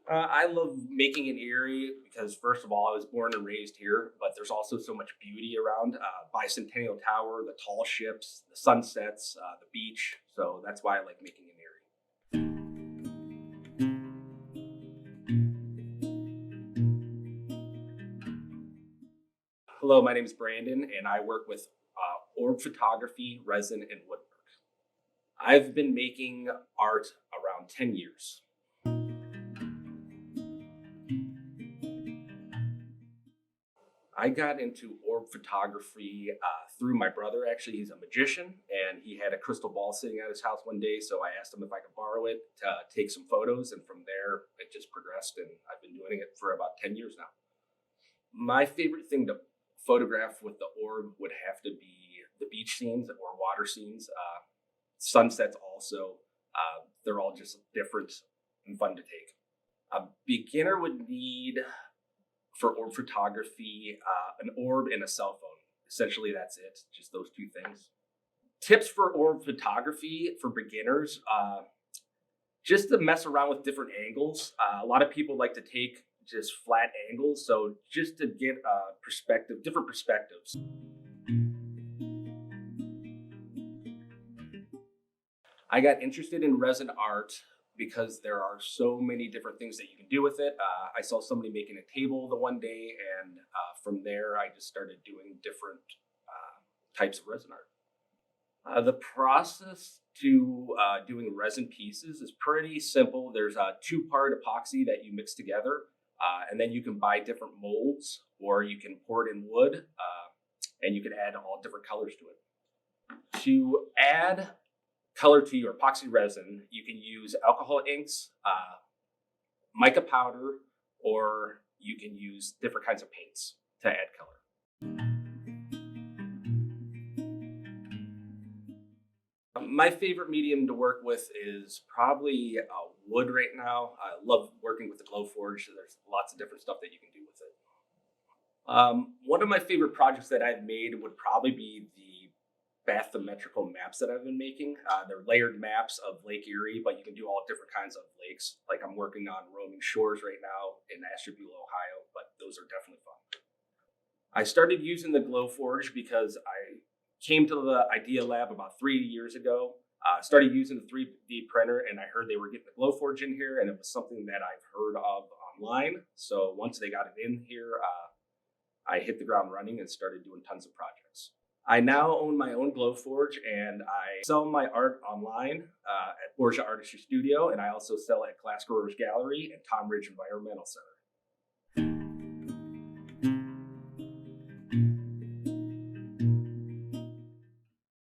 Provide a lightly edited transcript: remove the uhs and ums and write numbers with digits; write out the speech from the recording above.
I love making in Erie because, first of all, I was born and raised here, but there's also so much beauty around. Bicentennial Tower, the tall ships, the sunsets, the beach. So that's why I like making in Erie. Hello, my name is Brandon, and I work with orb photography, resin, and woodwork. I've been making art around 10 years. I got into orb photography through my brother. Actually, he's a magician, and he had a crystal ball sitting at his house one day. So I asked him if I could borrow it to take some photos, and from there it just progressed. And I've been doing it for about 10 years now. My favorite thing to photograph with the orb would have to be the beach scenes or water scenes, sunsets. Also, they're all just different and fun to take. A beginner would need for orb photography, an orb and a cell phone. Essentially, that's it. Just those two things. Tips for orb photography for beginners: just to mess around with different angles. A lot of people like to take just flat angles, so just to get perspective, different perspectives. I got interested in resin art because there are so many different things that you can do with it. I saw somebody making a table the one day, and from there, I just started doing different types of resin art. The process to doing resin pieces is pretty simple. There's a two-part epoxy that you mix together, and then you can buy different molds, or you can pour it in wood, and you can add all different colors to it. To add color to your epoxy resin, you can use alcohol inks, mica powder, or you can use different kinds of paints to add color. My favorite medium to work with is probably wood right now. I love working with the Glowforge. There's lots of different stuff that you can do with it. One of my favorite projects that I've made would probably be the bathymetrical maps that I've been making. They're layered maps of Lake Erie, but you can do all different kinds of lakes. Like I'm working on roaming shores right now in Ashtabula, Ohio, but those are definitely fun. I started using the Glowforge because I came to the Idea Lab about 3 years ago. Started using the 3D printer, and I heard they were getting the Glowforge in here, and it was something that I've heard of online. So once they got it in here, I hit the ground running and started doing tons of projects. I now own my own Glowforge, and I sell my art online at Borgia Artistry Studio, and I also sell at Glass Growers Gallery and Tom Ridge Environmental Center.